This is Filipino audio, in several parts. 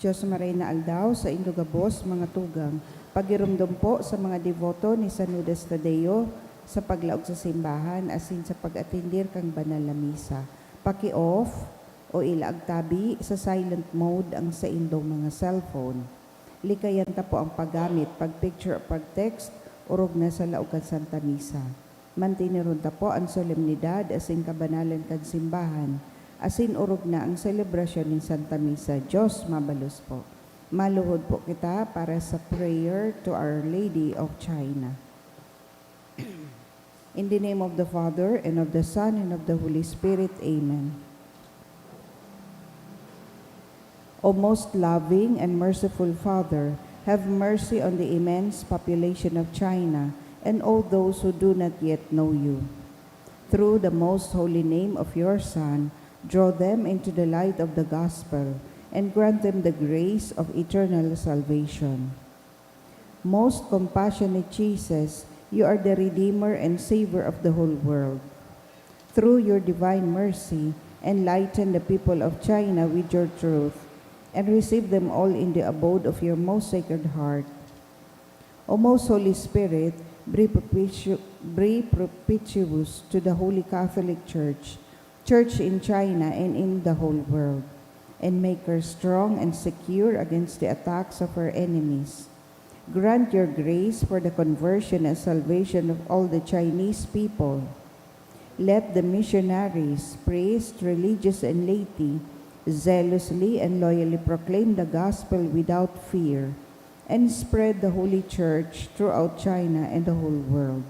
Diyos maray na aldaw sa indugabos mga tugang, pagirumdum po sa mga devoto ni San Judas Tadeo sa paglaog sa simbahan asin sa pag-atindir kang banal na misa. Paki-off o ilaagtabi sa silent mode ang sa indong mga cellphone. Likayan ta po ang paggamit, pag-picture o pag-text, urog na sa laog kan Santa Misa. Mantinirun ta po ang solemnidad asin kabanalan kan simbahan, asin urog na ang selebrasyon ng Santa Misa. Diyos mabalos po. Maluhod po kita para sa prayer to Our Lady of China. In the name of the Father, and of the Son, and of the Holy Spirit. Amen. O most loving and merciful Father, have mercy on the immense population of China and all those who do not yet know you. Through the most holy name of your Son, draw them into the light of the gospel and grant them the grace of eternal salvation. Most compassionate Jesus, you are the Redeemer and Savior of the whole world. Through your divine mercy, enlighten the people of China with your truth and receive them all in the abode of your most sacred heart. O most Holy Spirit, be propitious to the Holy Catholic Church, Church in China and in the whole world, and make her strong and secure against the attacks of her enemies. Grant your grace for the conversion and salvation of all the Chinese people. Let the missionaries, priests, religious, and laity zealously and loyally proclaim the gospel without fear and spread the Holy Church throughout China and the whole world.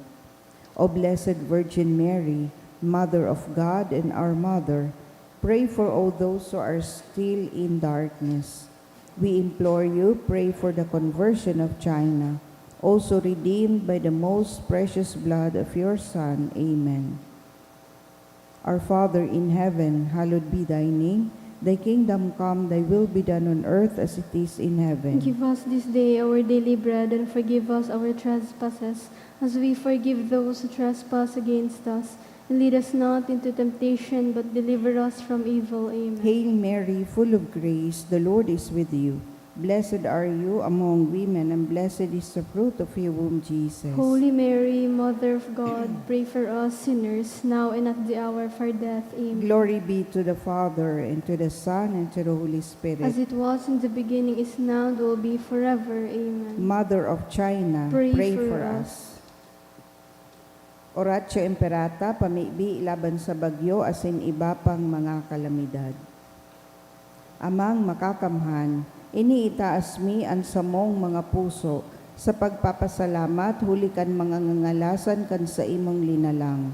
O Blessed Virgin Mary, Mother of God and our Mother, pray for all those who are still in darkness. We implore you, pray for the conversion of China, also redeemed by the most precious blood of your Son. Amen. Our Father in heaven, hallowed be thy name. Thy kingdom come, thy will be done on earth as it is in heaven. Give us this day our daily bread, and forgive us our trespasses, as we forgive those who trespass against us. And lead us not into temptation, but deliver us from evil. Amen. Hail Mary, full of grace, the Lord is with you. Blessed are you among women, and blessed is the fruit of your womb, Jesus. Holy Mary, Mother of God, pray for us sinners, now and at the hour of our death. Amen. Glory be to the Father, and to the Son, and to the Holy Spirit. As it was in the beginning, is now, and will be forever. Amen. Mother of China, Pray for for us. Oratio Imperata, pamibi laban sa bagyo asin iba pang mga kalamidad. Amang makakamhan, iniitaas mi ang samong mga puso, sa pagpapasalamat, huli kan mga ngangalasan kan sa imong linalang.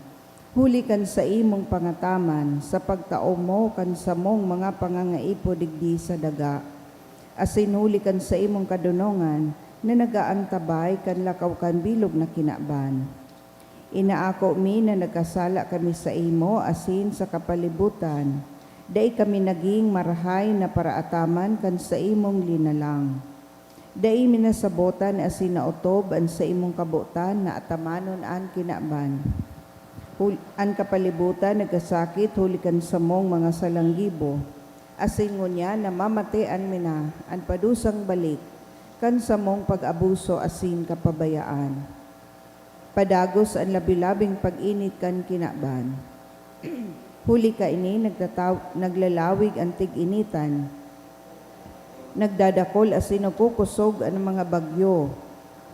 Huli kan sa imong pangataman, sa pagtao mo kan sa mong mga pangangaipo digdi sa daga. Asin huli kan sa imong kadunongan, na nagaantabay kan lakaw kan bilog na kinaban. Inaako mi na nagkasala kami sa imo, asin sa kapalibutan. Dai kami naging marahay na paraataman kan sa imong linalang. Dai minasabotan asin naotob an sa imong kabutan na atamanon an kinaban. An kapalibutan nagkasakit hulikan sa mong mga salanggibo. Asin ngunya na mamatian mina an padusang balik kan sa mong pag-abuso asin kapabayaan. Padagos ang labilabing pag-init kan kinaban. Huli ka ini naglalawig ang tig-initan. Nagdadakol asin nagkukusog ang mga bagyo,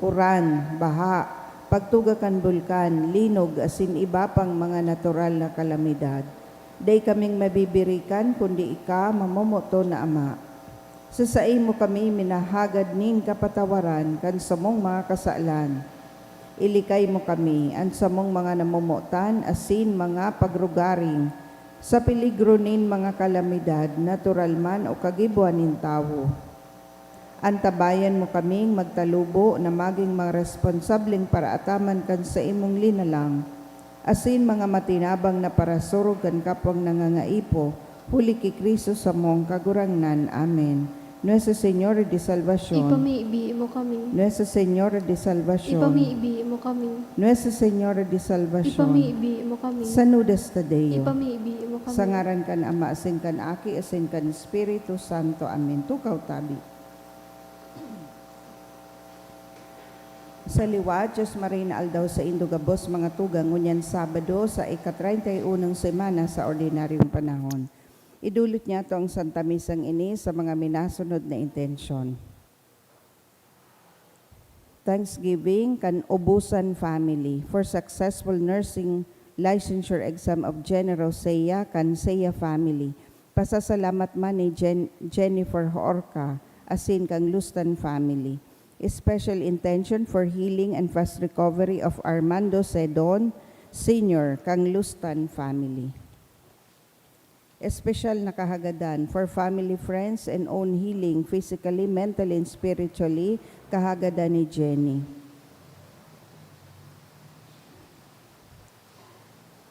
uran, baha, pagtuga kan bulkan, linog asin iba pang mga natural na kalamidad. Day kaming mabibirikan kundi ika mamomoto na Ama. Sa imo kami minahagad ning kapatawaran kan sa mong mga kasalan. Ilikay mo kami, ang samong mga namumutan, asin mga pagrugaring, sa peligro nin mga kalamidad, natural man o kagibuan nin tao. Antabayan mo kaming magtalubo na maging mga responsableng paraataman kan sa imong linalang, asin mga matinabang na parasurog kan kapwang nangangaipo, huli ki Kristo sa mong kagurangnan. Amen. Nuestra Señora de Salvación. Ipamiibi mo kami. Nuestra Señora de Salvación. Ipamiibi mo kami. Nuestra Señora de Salvación. Ipamiibi mo kami. Sanudas Tadeo. Ipamiibi mo kami. Sa ngaran kan Ama, asin kan Aki, asin kan Espiritu Santo. Amen. Tukaw tabi. Sa liwat, Diyos Marina Aldaw sa Indogabos, mga tugang, ngunyan Sabado sa ika-31 semana sa ordinaryong panahon. Idulot niya ito ang Santa Misang ini sa mga minasunod na intensyon. Thanksgiving kan Obusan family for successful nursing licensure exam of General Seya kan Seya family. Pasasalamat man ni Jennifer Horca asin kang Lustan family. Special intention for healing and fast recovery of Armando Sedon Sr. kang Lustan family. Special na kahagadan for family, friends, and own healing physically, mentally, and spiritually, kahagadan ni Jenny.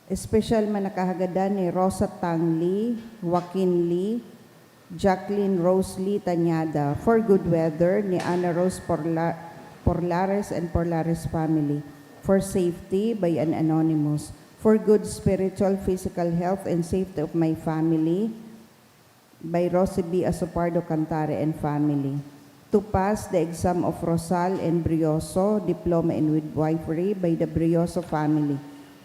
Special man na kahagadan ni Rosa Tang Lee, Joaquin Lee, Jacqueline Rose Lee Tanyada, for good weather ni Ana Rose Porlares and Porlares family, for safety by an anonymous, for good spiritual, physical health, and safety of my family, by Rosie B. Asopardo Cantare and family. To pass the exam of Rosal and Brioso, diploma in midwifery, by the Brioso family.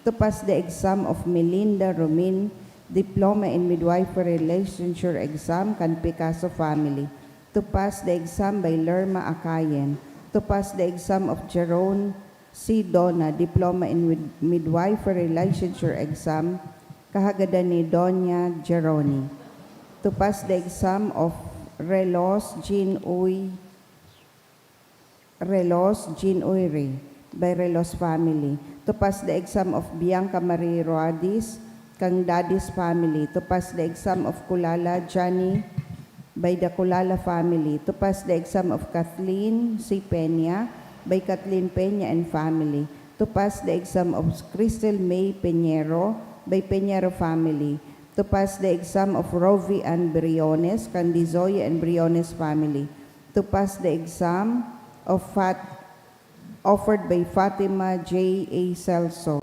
To pass the exam of Melinda Romin, diploma in midwifery licensure exam, kan Picasso family. To pass the exam by Lerma Akayen. To pass the exam of Jerome C. Donna, diploma in midwifery licensure exam, kahagadan ni Doña Geroni. To pass the exam of Relos Jean Uy Ray, by Relos family. To pass the exam of Bianca Marie Roadis, kang Dadis family. To pass the exam of Kulala Johnny, by the Kulala family. To pass the exam of Kathleen C. Peña, by Kathleen Peña and family. To pass the exam of Crystal May Peñero, by Peñero family. To to pass the exam of Rovi and Briones, Candizoy and Briones family, to pass the exam of offered by Fatima J. A. Celso,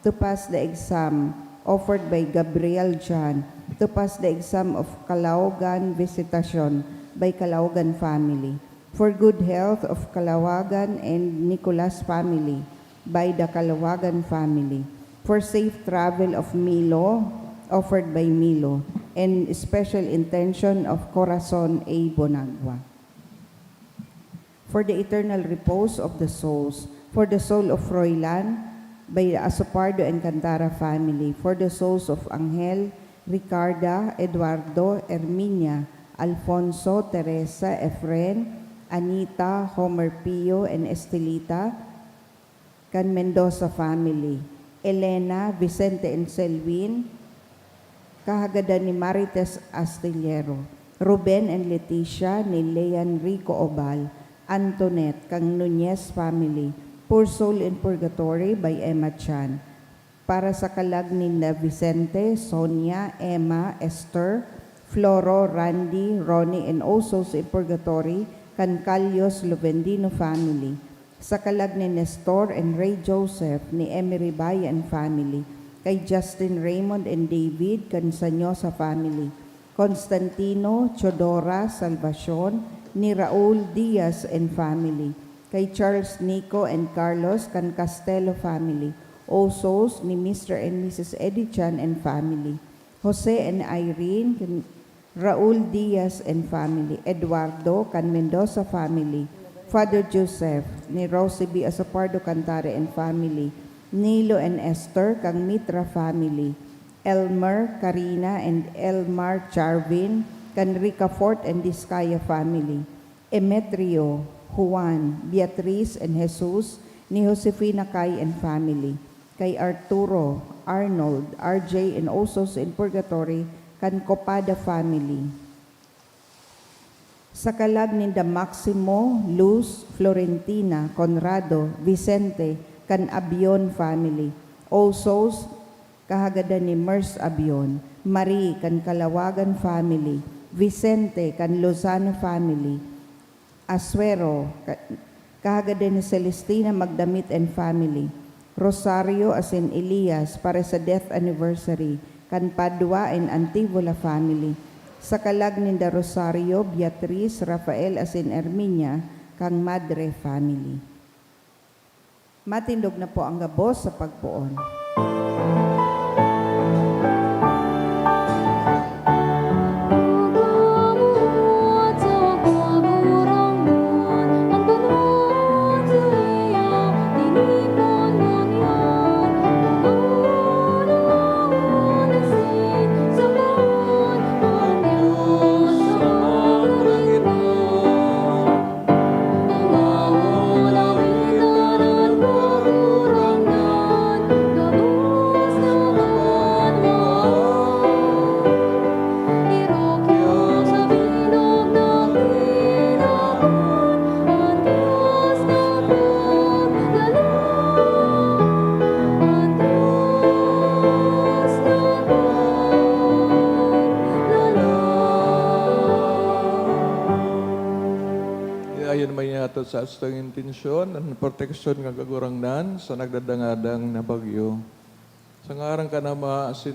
to pass the exam offered by Gabriel John, to pass the exam of Calaugan Visitation by Calaugan family, for good health of Calawagan and Nicolas family by the Calawagan family, for safe travel of Milo, offered by Milo, and special intention of Corazon A. Bonagua. For the eternal repose of the souls, for the soul of Froilan by the Asopardo and Cantara family, for the souls of Angel, Ricarda, Eduardo, Herminia, Alfonso, Teresa, Efren, Anita, Homer Pio, and Estelita, Can Mendoza family, Elena, Vicente and Selwyn, kahagadan ni Marites Astillero, Ruben and Leticia, ni Lean Rico Obal, Antoinette, kang Nunez family, Poor Soul in Purgatory by Emma Chan, para sa kalag ni Vicente, Sonia, Emma, Esther, Floro, Randy, Ronnie, and all souls in Purgatory, kan Calios Lovendino family, sa kalag ni Nestor and Ray Joseph, ni Emery Bayan family, kay Justin Raymond and David, kan Sanyosa family, Constantino, Chodora, Salvacion, ni Raul Diaz and family, kay Charles Nico and Carlos, kan Castelo family, all souls ni Mr. and Mrs. Eddie Chan and family, Jose and Irene, kan Raul Diaz and family, Eduardo, kan Mendoza family, Father Joseph, ni Rosie B. Asopardo Cantare and family, Nilo and Esther, kang Mitra family, Elmer, Karina, and Elmar Charvin, kan Rica Fort and Discaya family, Emetrio, Juan, Beatriz, and Jesus, ni Josefina Kai and family, kay Arturo, Arnold, RJ, and also in Purgatory, kan Copada family, sa kalag ni Da Maximo, Luz, Florentina, Conrado, Vicente, kan Abion family, all souls, kahagadan ni Mers Abion, Marie, kan Calawagan family, Vicente, kan Lozano family, Asuero, kahagadan ni Celestina Magdamit and family, Rosario as in Elias para sa death anniversary, kan Padua and Antivola family, sa kalag ni Da Rosario, Beatriz, Rafael as in Herminia, kang Madre family. Matindog na po ang gabos sa pagpuon. Sa astang intensyon at proteksyon nga kagurangnan sa nagdadangadang na bagyo. Sa ngarang ka na maasin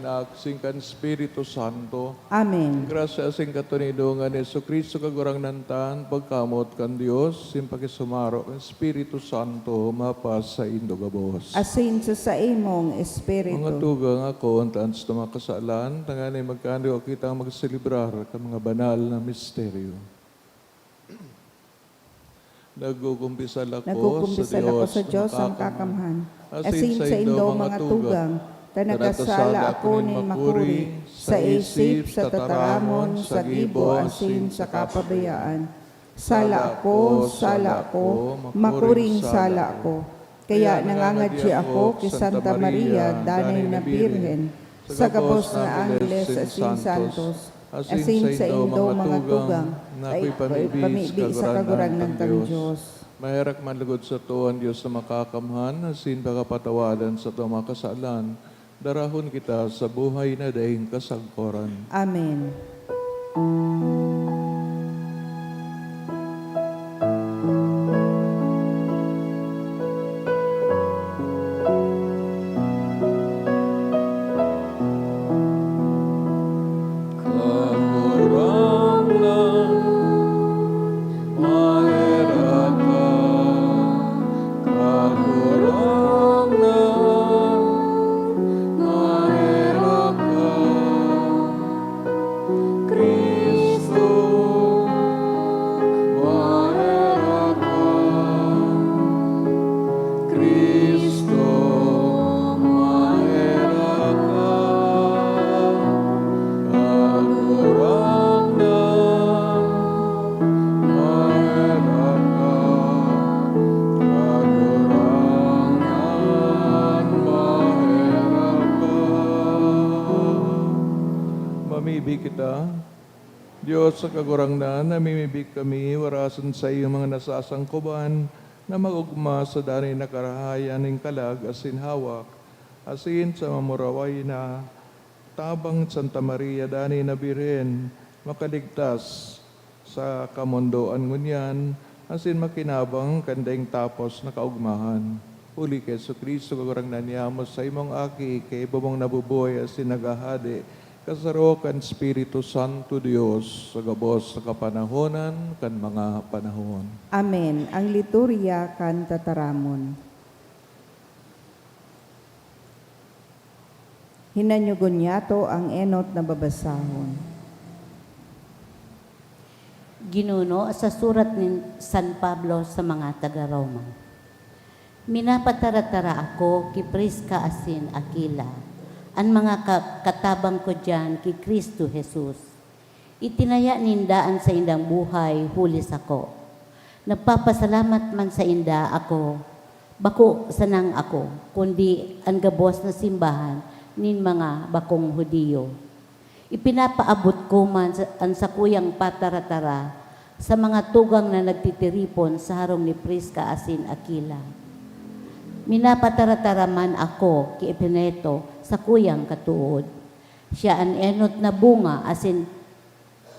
kan Espiritu Santo. Amen. Grasya asing katunido nga ni Kristo kagurangnan tan pagkamot kan Dios simpakisumaro kan Espiritu Santo mapas sa indo gabos. Asin sa imong Espiritu. Mga tugang ako ang taans na mga kasalan, tanganay magkano kita magselebrar ka mga banal na misteryo. Nagkukumpisal ako sa Diyos ang kakamhan. Asin sa indo mga tugang, tanagkasala ako ni makuri, sa isip, sa tataramon, sa gibo, asin sa kapabayaan. Sala ko, makuring sala ko. Kaya nangangadji ako kay Santa Maria, danay na Birhen, sa gabos na Angeles asin Santos, asin sa indo mga tugang, ay pamibig sa kagurang ng Diyos. Mahirak manlugod sa tuwan Diyos na makakamhan, asin pagkapatawadan sa tuwa makasalan, darahon kita sa buhay na daing kasagkoran. Amen. Mamibig kita, Diyos sa kagurangnan, namimibig kami, warasan sa iyong mga nasasangkuban, na magugma sa dani na karahayan ng kalag, asin hawak, asin sa mamuraway na tabang Santa Maria, dani na Birhen, makaligtas sa kamundoan ngunyan, asin makinabang kandeng tapos na kaugmahan. Uli kay Kristo kagurangnan niyamos sa imong aki, kay bumong nabubuhay asin nagahadi, kasarokan Espiritu Santo Dios, sa gabos sa kapanahonan, kan mga panahon. Amen. Ang liturya kan tataramon. Hinanyugon yato ang enot na babasahon. Ginuno sa surat ni San Pablo sa mga taga-Roma. Minapataratara ako ki Prisca asin Aquila, ang mga katabang ko dyan ki Kristo Jesus. Itinaya nindaan sa indang buhay, hulis ako. Nagpapasalamat man sa inda ako, bako sanang ako, kundi ang gabos na simbahan nin mga bakong Hudiyo. Ipinapaabot ko man ang sakuyang pataratara sa mga tugang na nagtitiripon sa harong ni Prisca asin Aquila. Minapataratara man ako ki Epineto sa kuyang katuod. Siya ang enot na bunga asin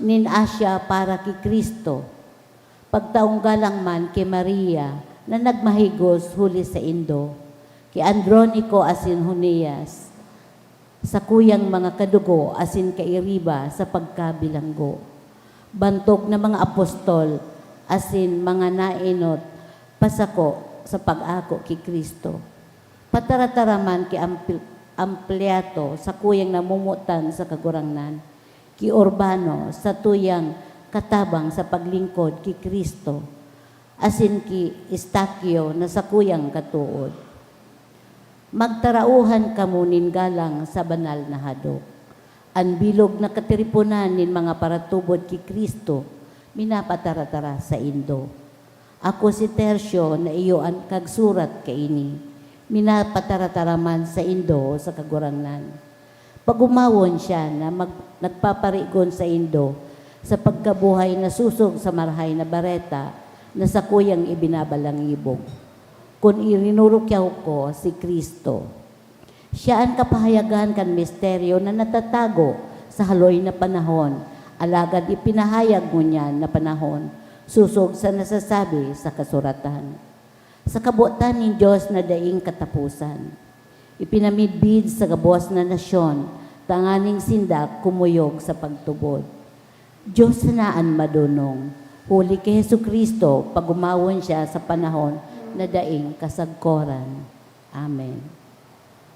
nin Asya para ki Kristo. Pagtaong galang man ki Maria na nagmahigos huli sa Indo. Ki Andronico asin Hunias sa kuyang mga kadugo asin kairiba sa pagkabilanggo. Bantog na mga apostol asin mga naenot pasako sa pag-ako ki Kristo. Patarataraman ki Ampliato sa kuyang namumutan sa kagurangnan, ki Urbano sa tuyang katabang sa paglingkod ki Kristo, asin ki Estaquio na sa kuyang katuod. Magtarauhan kamunin galang sa banal na hadok. Ang bilog na katiripunan nin mga paratubod ki Kristo, minapataratara sa Indo. Ako si Tercio na iyo ang kagsurat kaini, minapatarataraman sa Indo sa kagurangnan. Pagumawon siya na nagpaparigon sa Indo sa pagkabuhay na susog sa marhay na bareta na sa kuyang ibinabalangibog. Kung irinurukyaw ko si Kristo. Siya ang kapahayagan kan misteryo na natatago sa haloy na panahon, alagad ipinahayag mo niyan na panahon, susog sa nasasabi sa kasuratan. Sa kabuotan ng Diyos na daing katapusan, ipinamidbid sa gabos na nasyon, tanganing sindak kumuyog sa pagtubod. Diyos sanaan madunong, huli kay Jesucristo, pagumawon siya sa panahon na daing kasagkoran. Amen.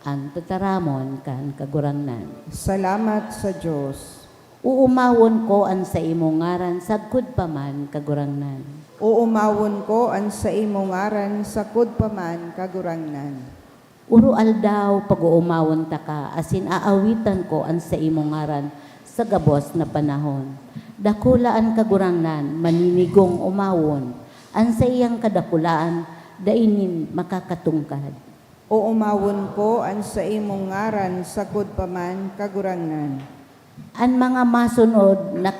Ang tataramon kan kagurangnan. Salamat sa Diyos. Uumawon ko an sa imong ngaran sagkud pa man kagurangnan. Uumawon ko an sa imong ngaran sakod pa man kagurangnan. Uro aldaw pag-uumawon ta ka asin aawitan ko an sa imong ngaran sa gabos na panahon. Dakulaan kagurangnan maninigong umawon an sa iyang kadakulaan dainin makakatungkad. Uumawon ko an sa imong ngaran sakod pa man kagurangnan. Ang mga masunod na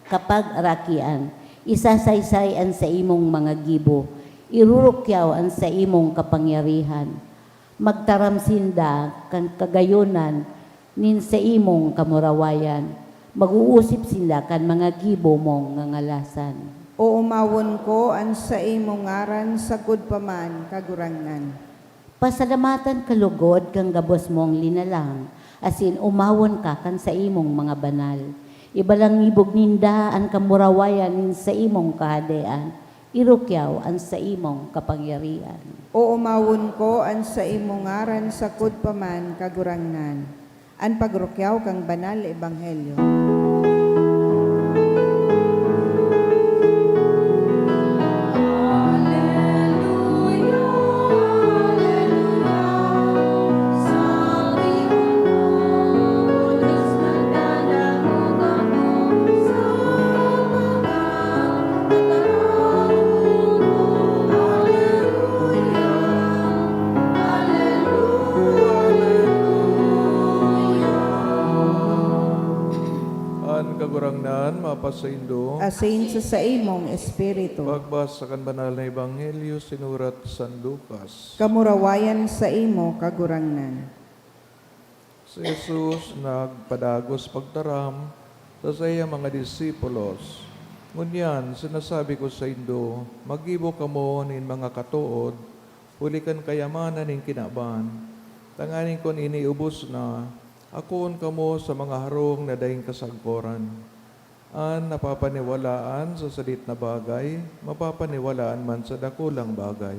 kapag-arakian, isasaysayan sa imong mga gibo, irurukyaw ang sa imong kapangyarihan. Magtaramsinda kan kagayunan nin sa imong kamurawayan. Mag-uusip sila kan mga gibo mong ngangalasan. O umawon ko an sa imong ngaran sagud pa man kagurangnan. Pasalamatan kalugod kang gabos mong linalang, asin umawon ka kan sa imong mga banal. Ibalang ibog ninda ang kamurawayan nin sa imong kahadean, irukyaw ang sa imong kapangyarihan. O umawon ko an sa imong ngaran sagud pa man kagurangnan. An pagrukyaw kang banal ebanghelyo. An kagurangnan, mapasaindo. Asin sa imong espiritu. Pagbasa kan banal na ebanghelyo sinurat San Lucas. Kamurawayan sa imo kagurangnan. Si Jesus nagpadagos pagtaram sa iya mga disipulos. Ngunyan, sinasabi ko sa indo, magibo kamo nin mga katuod, hulikan kayamanan nin kinaban. Tanganin kon iniubos na, akon kamo sa mga harong na daing kasagporan. An napapaniwalaan sa salit na bagay, mapapaniwalaan man sa dakulang bagay.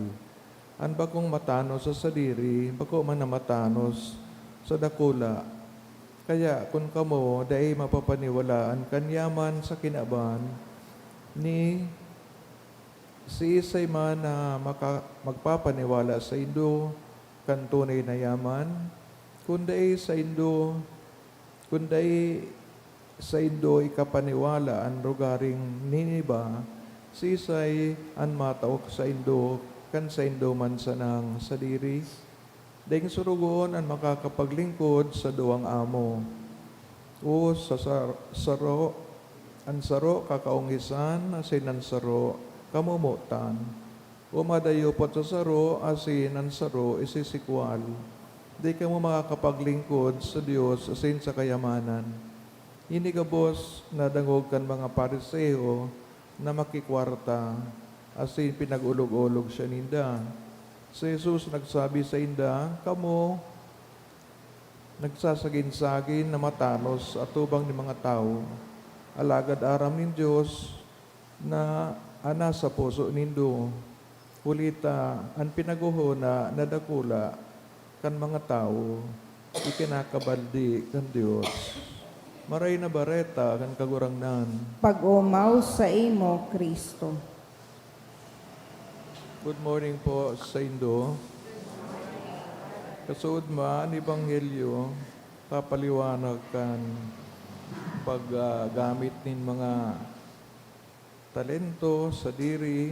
An bakong matanos sa sadiri, bako man na matanos sa dakula. Kaya kung kamo dahi mapapaniwalaan kanyaman sa kinaban, ni si isay man na magpapaniwala sa indo kan tunay na yaman, kunday sa indo ikapaniwala ang lugaring Niniba, sisay an matawak sa indo kan sa indo man sanang sadiri. Daing surugon ang makakapaglingkod sa duwang amo. O sa saro kakaungisan asin ang saro kamumutan. O madayopot sa saro asin ang saro isisikwal. Di ka mo makakapaglingkod sa Diyos asin sa kayamanan. Inigabos na dangog kan mga pariseo na makikwarta asin pinag-ulog-ulog siya ninda. Si Jesus nagsabi sa inda, kamo nagsasagin-sagin na matanos at tubang ni mga tao. Alagad aram nin Diyos na ana sa puso nindo. Hulita ang pinaguhuna na dakula kan mga tao, ikinakabaldi kan Diyos. Maray na bareta kan kagurangnan. Pag-umaw sa imo, Kristo. Good morning po sa Indo. Kasuod man, Ebanghelyo, papaliwanag kan paggamit nin mga talento sa diri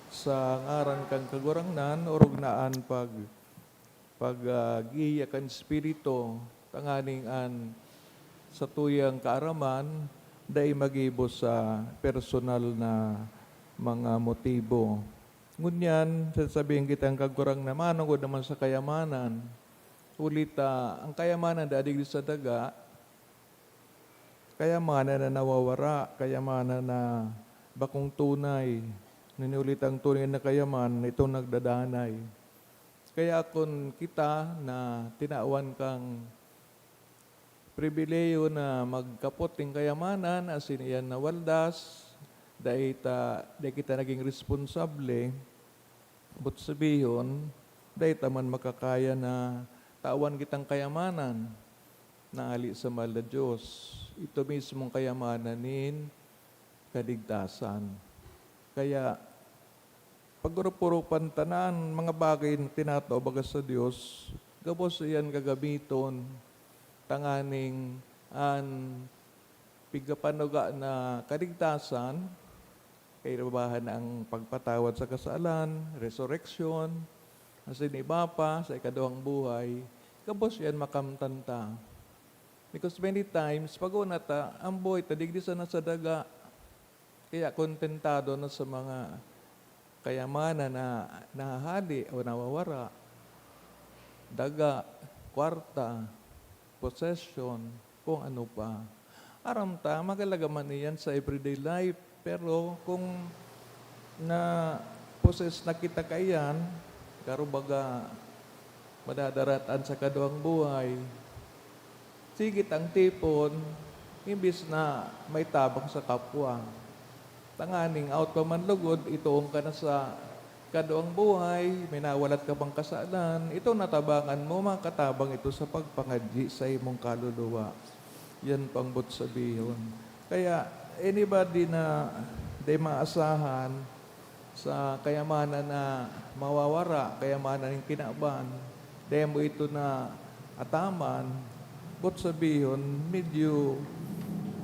sa ngaran kang kagurangnan, orog naan giya kan spirito, tanganing an sa tuyang kaaraman, dai magibo sa personal na mga motibo. Ngunyan, sasabihin kitang kagurang na manong naman sa kayamanan. Ulita, ang kayamanan dadig sa daga, kayamanan na nawawara, kayamanan na bakong tunay, ninulit ang tunay na kayaman, itong nagdadanay. Kaya kung kita na tinaawan kang pribileyo na magkapoting kayamanan, asin iyan na waldas, dahil kita naging responsable, but sabihin, dahil taman makakaya na tawan kitang kayamanan na ali sa mahal na Diyos. Ito mismong kayamanan nin kaligtasan. Kaya, pagpuro pantanan, mga bagay na tinatao bagas sa Diyos, gabos iyan gagamiton, tanganing an pigapanuga na kaligtasan, kailabahan ang pagpatawad sa kasalan, resurrection, asin iba pa sa ikadawang buhay, kabos yan makamtanta. Because many times, pag unata, ang buhay, tadigdi sa nasa daga, kaya kontentado na sa mga kayamanan na nahahali o nawawara. daga, kwarta, possession, kung ano pa. Aramta, magalagaman niyan sa everyday life. Pero kung na possess na kita kayan, karo baga madadaratan sa kaduang buhay, sigit ang tipon, imbis na may tabang sa kapwa. Tanganing out pa man lugod, ituong ka na sa kaduang buhay, may nawalat ka bang kasalan, ito natabangan mo, makatabang ito sa pagpangadyi sa imong kaluluwa. Yan pangbot sabihin. Kaya anybody na di maasahan sa kayamanan na mawawara, kayamanan ng kinaban, di mo ito na ataman, bot sabihin, medyo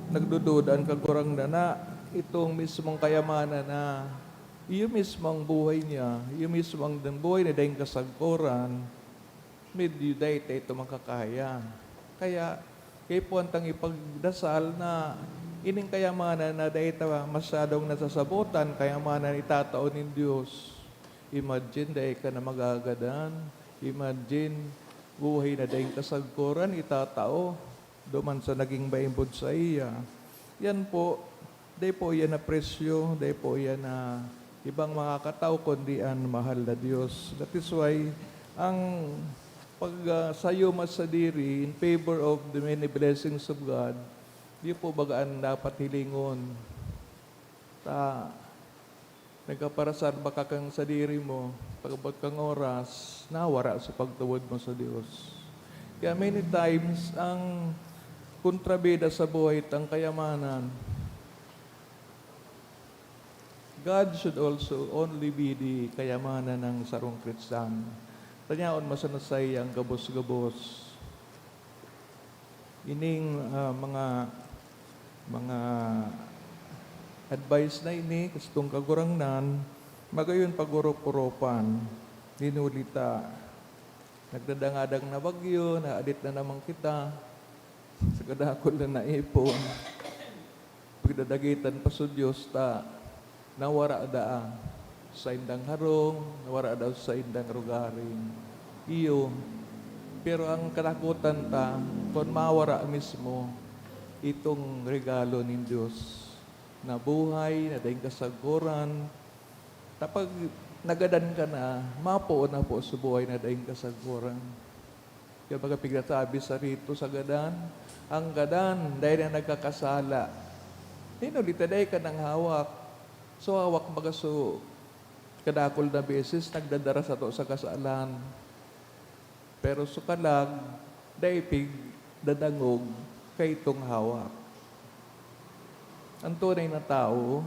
nagdududan kagurang na itong mismong kayamanan na yung mismong buhay niya, yung mismong buhay na dahil kasagkoran, medyo dahil ito makakaya. Kaya, kay puwantang ipagdasal na ining kayamanan na dahil masyadong nasasabutan, kayamanan itataon ng Diyos. Imagine dahil ka na magagadan, imagine buhay na dahil kasagkoran, itatao, duman sa naging baimbod sa iya. Yan po, dahil po yan na presyo, dahil po yan na ibang makakatao kundi ang mahal na Diyos. That is why, ang pagsayo mas sa diri in favor of the many blessings of God, di po bagaan dapat hilingon. Nagkaparasar baka kang sa diri mo, pagabot kang oras, nawara sa pagtuwod mo sa Diyos. Kaya many times, ang kontrabida sa buhay ang kayamanan, God should also only be the kayamanan ng sarong Kristiyano. Tanyaon masanasay ang gabos-gabos. Ining mga advice na ini, kastong kagurangnan, magayon pagurop-uropan, dinulita, nagdadangadang na bagyo, naadit na naman kita, sa kadakol na naipon, pagdadagitan pa sa Diyos, nawara daa sa indang harong, nawara daw sa indang rugaring. Iyo, pero ang katakutan kung mawara mismo, itong regalo ng Diyos na buhay, na daing kasaguran. Tapag nagadan ka na, mapo na po sa buhay na daing kasaguran. Kaya baga pigatabi sa rito sa gadan, ang gadan, dahil na nagkakasala, hinulita dahil ka ng hawak. So hawak baga so, kadakol na beses, nagdadara sa to sa kasalan. Pero sukalag, daipig, dadangog, kay itong hawak. Ang tunay na tao,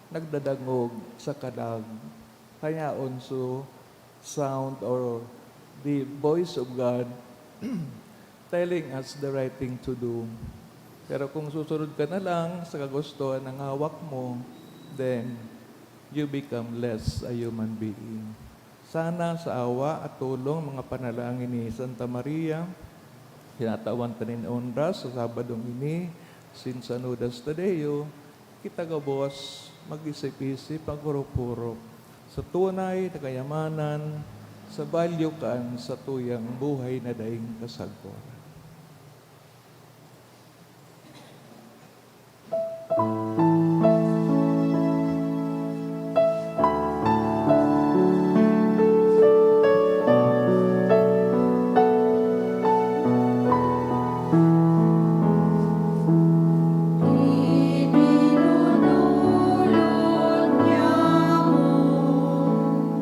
nagdadangog sa kalag. Kaya so, sound or the voice of God telling us the right thing to do. Pero kung susunod ka na lang sa kagustuhan ng hawak mo, then you become less a human being. Sana sa awa at tulong mga panalangin ni Santa Maria, tinatawan tanin onras sa Sabadong ini, since anudas tadeo, kita gabos, mag-isip-isip, pagurupurop sa tunay na kayamanan, sa balyukan sa tuyang buhay na daing kasagpuan.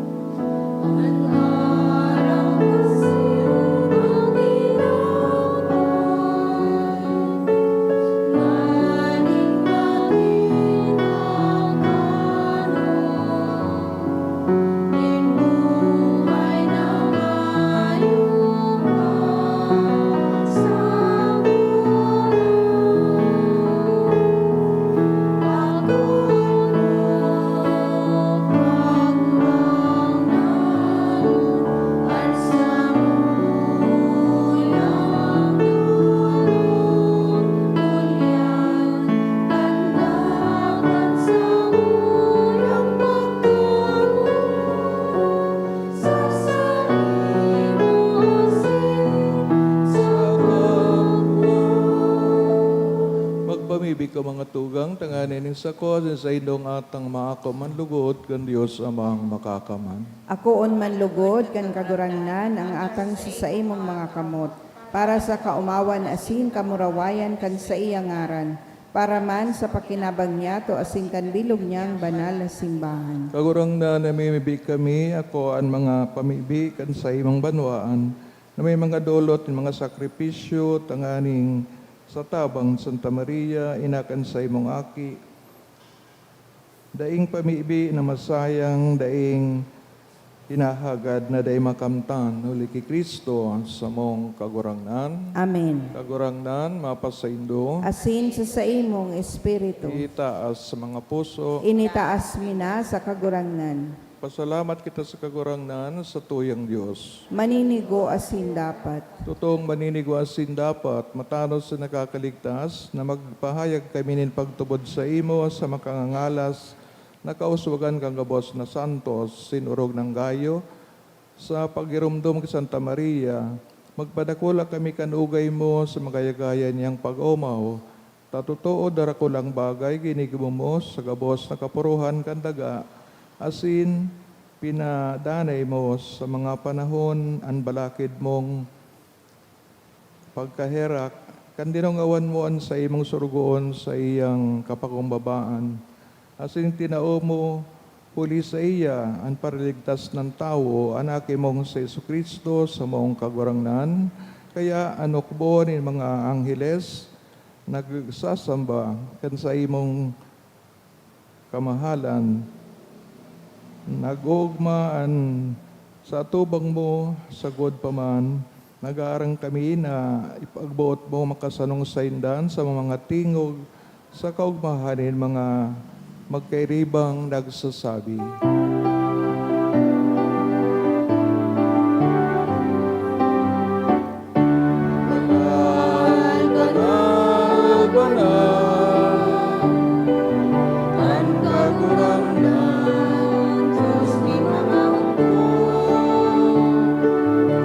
Ang araw kasi ang ilaw pamibig ka mga tugang, tanganin sa ko, sa indong atang maako manlugod, kan Diyos amang makakaman. Akoon man lugod kan kagurangnan ang atang sa imong mga kamot, para sa kaumawan asin kamurawayan kan sa iyang ngaran, para man sa pakinabang niya to asin kan bilog niyang banal na simbahan. Kagurang na namimibig kami, ako ang mga pamibig kan sa imong banwaan, na may mga dolot, mga sakripisyo, tanganing sa tabang Santa Maria, inakan sa imong aki, daing pamibi na masayang, daing hinahagad na daing makamtan, uli ki Kristo sa mong kagurangnan. Amen. Kagurangnan, mapasaindo, Asin sa imong espiritu, itaas sa mga puso. initaas mina sa kagurangnan. Pasalamat kita sa kagurangnan sa tuyang Diyos. Maninigo asin dapat. Totoong maninigwasin dapat, matanos sa nakakaligtas, na magpahayag kami nin pagtubod sa imo sa makangangalas, na kauswagan kang gabos na santos, sinurog ng gayo, sa pagirumdum kay Santa Maria, magpadakula kami kanugay mo sa magayagaya niyang pag-umaw, tatutuo darakulang bagay, ginigmo mo sa gabos na kapuruhan kandaga, asin pinadanay mo sa mga panahon ang balakid mong pagkaherak, kandinongawan mo an sa imong surugoon sa iyang kapakumbabaan. Asin tinao mo huli sa iya ang pariligtas ng tao, anak mong sa Jesucristo sa mong kagurangnan, kaya anokbo ni mga angheles nagsasamba kan sa imong kamahalan, nagugmaan sa tubang mo, sagod pa man, nag-aarang kami na ipagbuot mo makasanong sa indan sa mga tingog, sa kaugmahanin mga magkairibang nagsasabi. Banal, banal, banal, ang kagurangnan, Diyos ni mga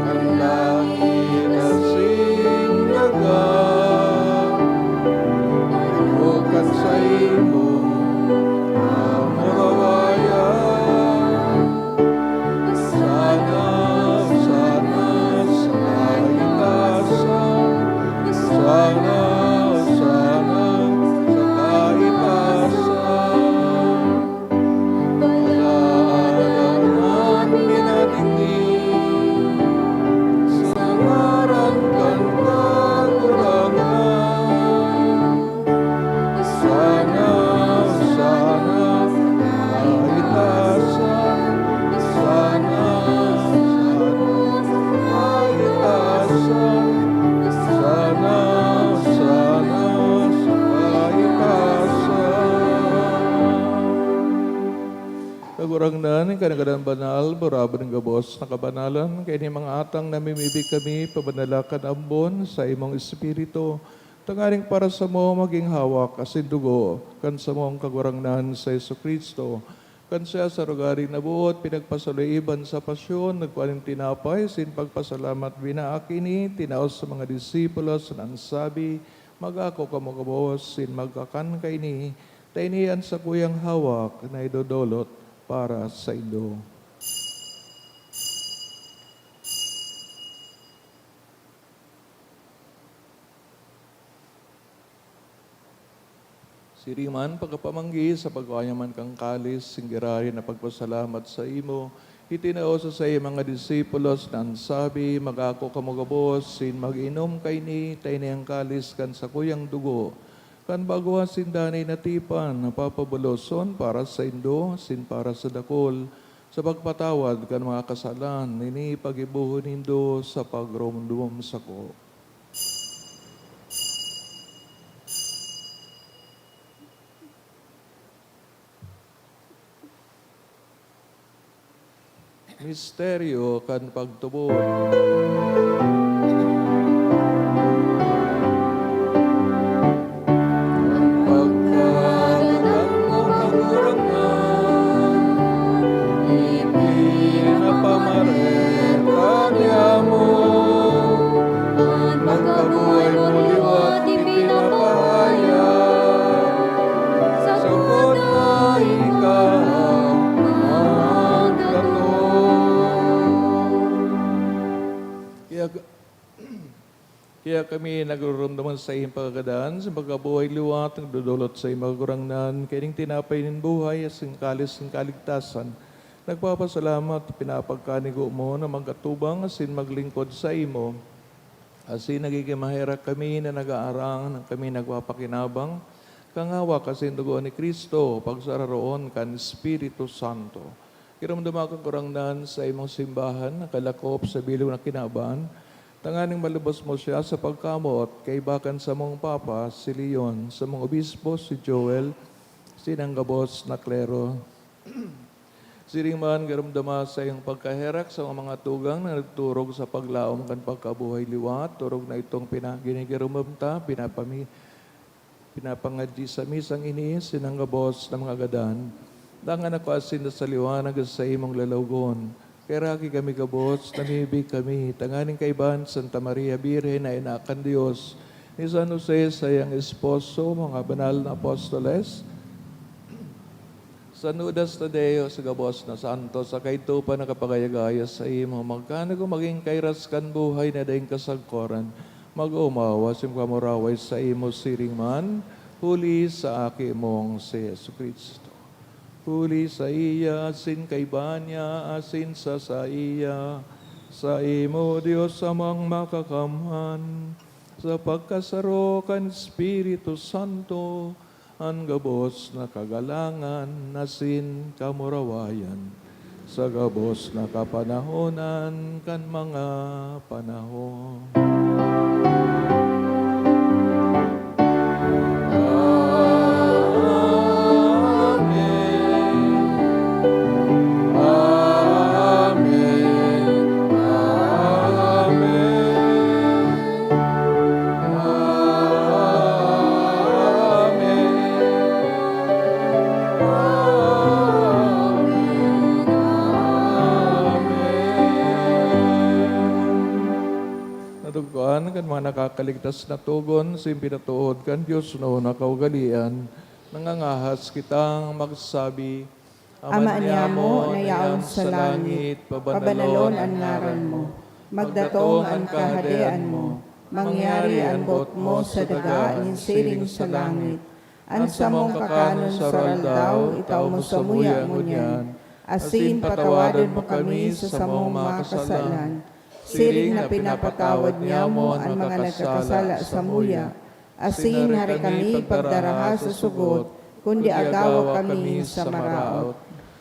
ang langit asing dagat, bukan sa imo, amurawayan, sana, sana, sa kaitasan, sana, sana, sa kaitasan, palaanan minatingin, sa ngaran kan kagurangan, sana, sana, kaitasan, sana, sana, kaitasan, sana, sana, sa kaitasan. Kagurangnan, kanagadan banal, buraban ng gabos na kabanalan, kaya ni mga atang namimibig kami, pabanalakan ambon sa imong espiritu, tangaring para sa mo maging hawak asin dugo, kan sa mong kagurangnan sa Jesucristo, kan siya sa rugaring nabuot, pinagpasaloiban sa pasyon, nagkuhaning tinapay, sin pagpasalamat binaakini, tinaos sa mga disipulos, nansabi, mag-ako ka mga gabos, sin magkakan kay ni, tainian sa kuyang hawak na idodolot para sa indo. Siriman, pagkapamanggi sa pagkayaman kang kalis, singgirari na pagpasalamat sa imo, itinao sa iyo mga disipulos na sabi, mag-ako kamugabos, sin mag-inom kay ni, tayo na ang kalis kan sa kuyang dugo, kan bago sindanay na tipan, napapabuloson para sa indo, sin para sa dakol, sa pagpatawad kan mga kasalan, nini pag-ibuhon indo sa pagrumdum sa ko. Misteryo kan pagtubod. Ang pagkaganan mo kagurangan, ipinapamareta niya mo. Ang pagkabuhay mo liwat ipinapahayag, Kaya kami nagruramdaman sa iyong pagkakadaan, sa pagkabuhay liwat, nagdudulot sa iyong magurangnan, kaining tinapay ng buhay, as ang kalis ng kaligtasan. Nagpapasalamat, pinapagkanigo mo na magkatubang, asin maglingkod sa imo. Asin nagiging mahirap kami na nag-aarang, kami nagpapakinabang, kangawa kasi dugo ni Kristo, pagsararoon kan Espiritu Santo. Kiramdama kang kurangnan sa imong simbahan, nakalakop sa bilog na kinaban, tanganing malubos mo siya sa pagkamot, kay bakan sa mong Papa, si Leon, sa mong obispo, si Joel, sinanggabos na klero. Siringman, garamdama sa iyong pagkaherak sa mga tugang na nagturog sa paglaom kan pagkabuhay liwat, turog na itong ginigirumamta, pinapangadji sa misang ini, sinanggabos na mga gadan, dangan ako asin sa liwanag sa imong lalawgon. Kaya raki kami kabos, namibig kami, tanganing kaiban, Santa Maria Birhen na inakan Diyos, ni San Jose sa iyang esposo, mga banal na apostoles, San Judas Tadeo, sa gabos na santo, sa kaito pa nakapagayagaya sa imo, magkano kung maging kairaskan buhay na daing kasagkoran, mag-umawa, simkamuraway sa imo siringman, huli sa aki mong si Yesu Kristo. Huli sa iya, asin kay banya, asin sa iya, sa imo Diyos amang makakamhan, sa pagkasaro kan Espiritu Santo, ang gabos na kagalangan, asin kamurawayan, sa gabos na kapanahonan, kan mga panahon. Natugkuhan kan mga nakakaligtas na tugon, simpinatuod kan Diyos no nakaugalian, nangangahas kitang magsabi, Ama niya mo, na yaon sa langit, pabanalon ang ngaran mo, magdatong ang kahadean mo, mangyari ang bot mo sa daga, siring sa langit. Ang samong kakanon sa raldaw, itaw mo sa muya mo niyan, asin patawadan mo kami sa samong mga kasalan, siring na pinapatawad niya mo ang mga nagkakasala sa muya, asin hari kami pagdaraha sa sugot, kundi agawa kami sa maraot.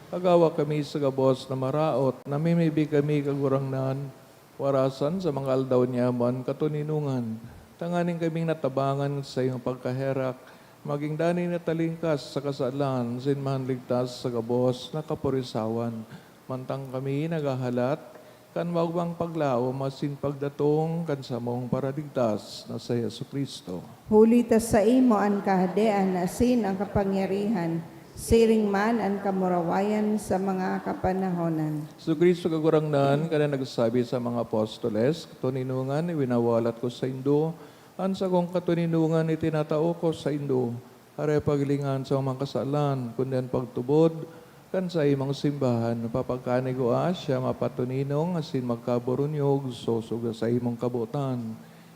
Agawa kami sa gabos na maraot, namimibig kami kagurangnan, warasan sa mga aldaw niya man katuninungan. Tanganing kaming natabangan sa iyong pagkaherak, maging dani na talingkas sa kasalan, sinman ligtas sa gabos na kapurisawan. Mantang kami nagahalat, kan wagwang paglao, masin pagdatong kan samong paradigtas na sa Yesu Kristo. Huli ta sa imo ang kahadean, asin ang kapangyarihan, siring man ang kamurawayan sa mga kapanahonan. So Kristo kagurangnan, kada nagsabi sa mga apostoles, katuninungan, winawalat ko sa Indo, ansa kong katuninungan, itinatao ko sa Indo, are paglingan sa mga kasalan, kundi ang pagtubod, kan sa imong simbahan, papagkanigo siya mapatuninong, asin magkaburunyog, sosog sa imong kabutan.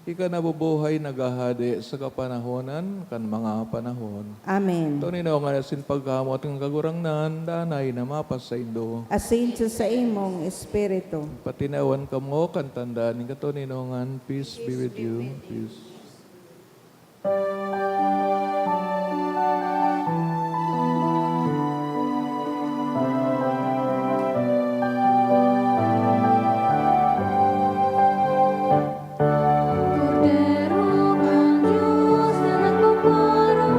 Ika nabubuhay nagahadi sa kapanahonan, kan mga panahon. Amen. Tuninong asin pagkamot ng kagurangnan, danay na mapas sa Indo. Asin sa imong espiritu. Patinawan ka mo, kan tandaan ng katuninongan, peace be with you. Peace. Cordero ang Diyos na nagpaparang,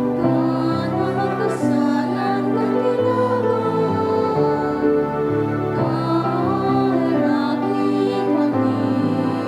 kan mga kasalan kang ginawa, kahiraking maging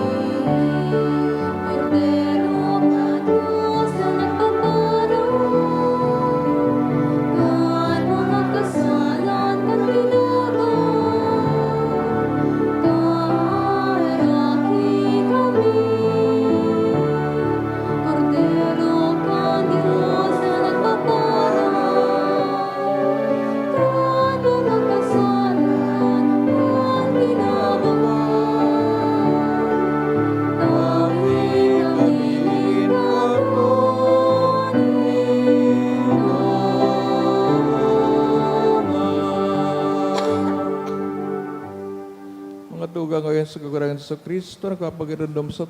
sa kaguragan sa Kristo, nakapagirandom sa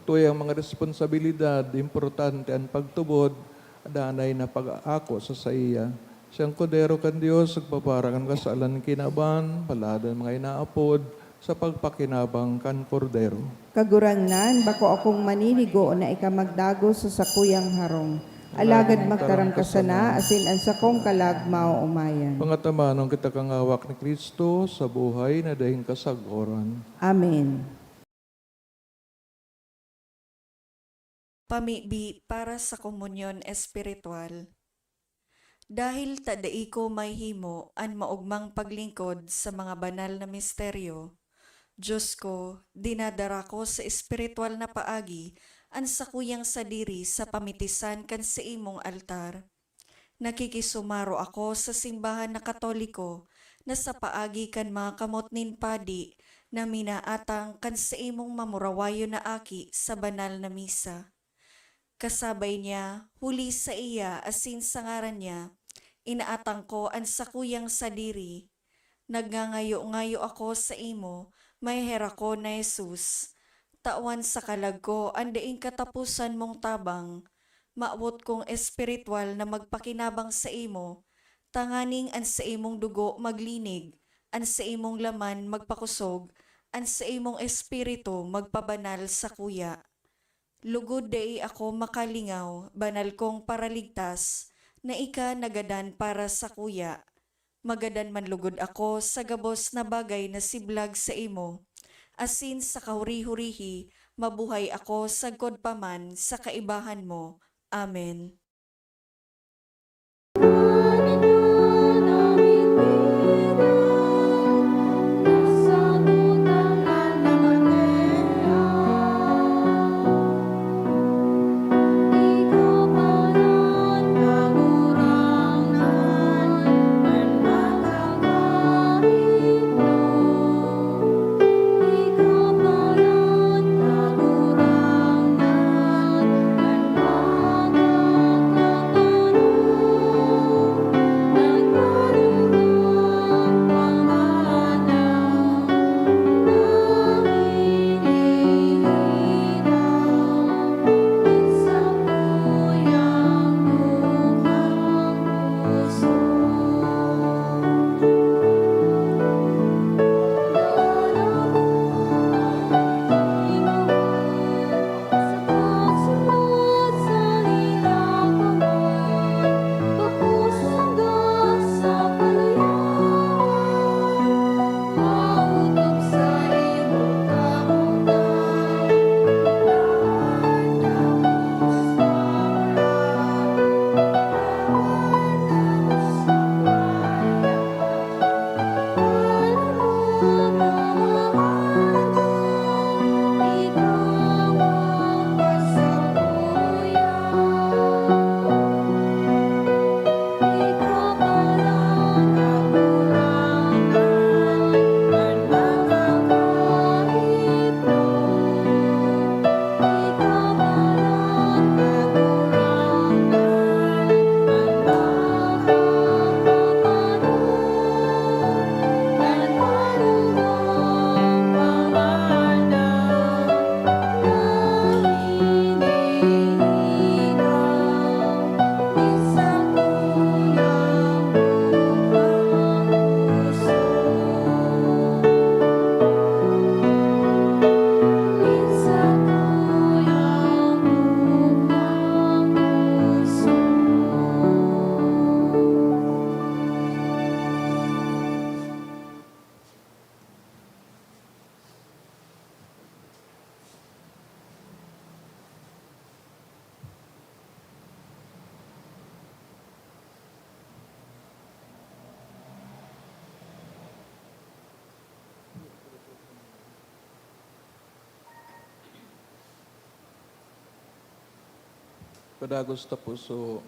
tuyang mga responsibilidad, importante ang pagtubod, adanay na pag-ako sa iya. Siyang kodero kan Diyos, nagpaparangan kasalan kinaban, paladan mga inaapod, sa pagpakinabang kan kordero. Kagurangnan, bako akong maninigo na ikamagdago sa sakuyang harong. Alagad magtaram ka sana, asin ang sakong kalagmaw umayan. Pangatamanon kita kang hawak ni Kristo sa buhay na dahing kasagoran. Amen. Pamibi para sa komunyon espiritual. Dahil tadai ko may himo an maugmang paglingkod sa mga banal na misteryo, Diyos ko, dinadara ko sa espiritual na paagi an sakuyang sadiri sa pamitisan kan sa imong altar. Nakikisumaro ako sa simbahan na Katoliko na sa paagi kan mga kamot nin padi na minaatang kan sa imong mamurawayo na aki sa banal na misa. Kasabay niya, huli sa iya asin sa ngaran niya, inaatang ko ang sakuyang sadiri. Nagngangayo-ngayo ako sa imo, may hera ko na Jesus. Tawan sa kalag ko, andaing katapusan mong tabang. Maabot kong espiritual na magpakinabang sa imo, tanganing an sa imong dugo maglinig, an sa imong laman magpakusog, an sa imong espiritu magpabanal sa kuya. Lugod dai ako makalingaw, banal kong paraligtas, na ika nagadan para sa kuya. Magadan man lugod ako sa gabos na bagay na siblag sa imo. Asin sa kahuri-hurihi, mabuhay ako sagkod paman sa kaibahan mo. Amen. Kadagos ta puso,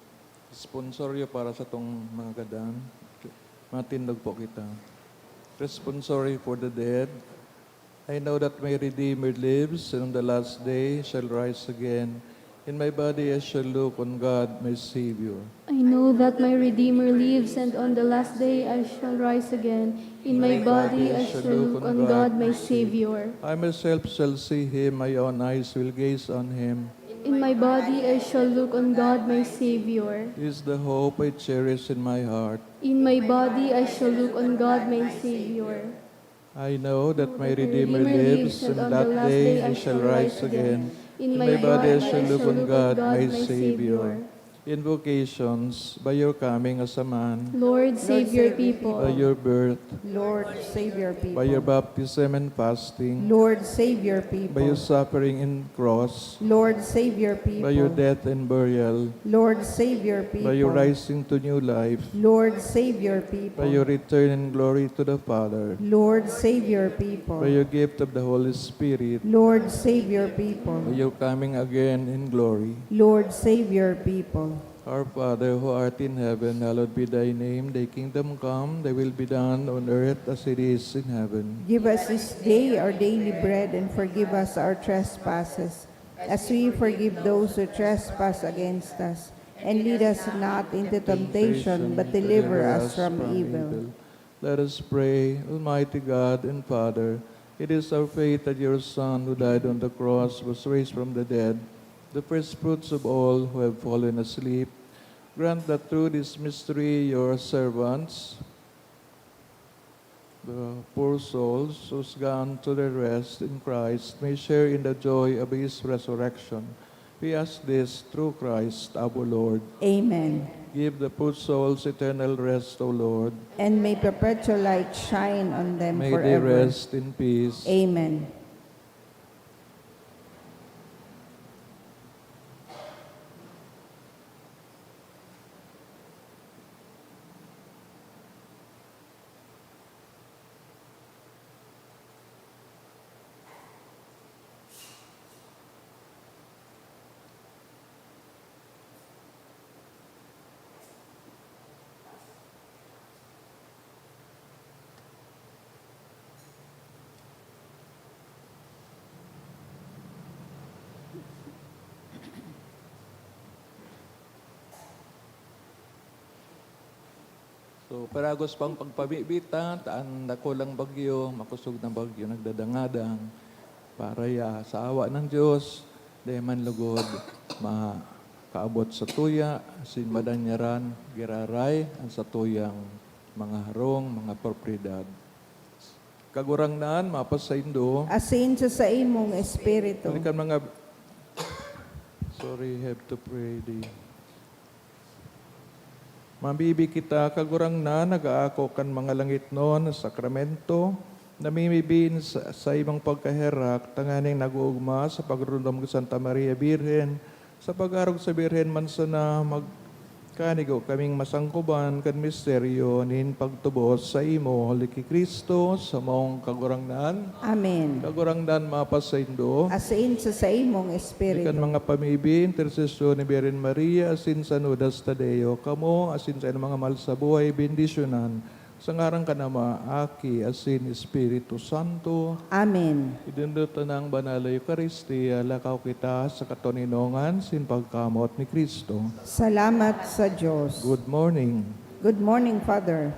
sponsoryo para sa tong mga gadan. Matindog po kita. Responsory for the dead. I know that my Redeemer lives, and on the last day shall rise again. In my body I shall look on God, my Savior. I know that my Redeemer lives, and on the last day I shall rise again. In my body I shall look on God, my Savior. I myself shall see him, my own eyes will gaze on him. In my body I shall look on God, my Savior. He is the hope I cherish in my heart. In my body I shall look on God, my Savior. I know that my Redeemer lives, and on that day I shall rise again. In my body I shall look on God, my Savior. Invocations, by your coming as a man, Lord, save your by people. your birth, Lord, save your people. by your baptism and fasting, Lord, save your by your people. suffering and cross, Lord, save your people. by your death and burial, Lord, save your people. by your rising to new life, Lord, save your people. by your return in glory to the Father, Lord, save your people. by your gift of the Holy Spirit, Lord, save your people. by your coming again in glory. Lord, save your people. Our Father, who art in heaven, hallowed be thy name. Thy kingdom come, thy will be done on earth as it is in heaven. Give us this day our daily bread, and forgive us our trespasses, as we forgive those who trespass against us. And lead us not into temptation, but deliver us from evil. Let us pray. Almighty God and Father, it is our faith that your Son, who died on the cross, was raised from the dead, the first fruits of all who have fallen asleep. Grant that through this mystery your servants, the poor souls who's gone to their rest in Christ, may share in the joy of his resurrection. We ask this through Christ our Lord. Amen. Give the poor souls eternal rest, O Lord. And may perpetual light shine on them May forever. they rest in peace. Amen. So, paragos pang pagpabibita, taan dakulang bagyo, makusog na bagyo, nagdadangadang, para ya sa awa ng Diyos, dahil man lugod, makaabot sa tuya, sin madanyaran, giraray, ang sa tuyang mga harong, mga propriedad. Kagurang naan, mapasaindo, Asin sa imong espiritu. balikan mga, sorry, have to pray di. Mabibi kita kagurang na nag-aako kan mga langit noon sa sakramento, namimibin sa ibang pagkaherak, tanganing nag-uugma sa pagrundom ng Santa Maria Birhen, sa pag-arog sa Birhen man sana magkanigo kaming masangkuban kan misteryo nin pagtubos sa imo, Liki Kristo, sa mong kagurangnan. Amen. Kagurangnan mapasaindo, Asin sa imong espiritu. ikan mga pamibi, intersesyon ni Birhen Maria, asin sa Nudas Tadeo, kamo, asin sa mga mahal sa buhay, bendisyonan, sa ngarang kanama, Aki, asin Espiritu Santo, Amen. idundutan ng banal na Eucharistia, lakaw kita sa katoninongan, sin pagkamot ni Kristo. Salamat sa Diyos. Good morning. Good morning, Father.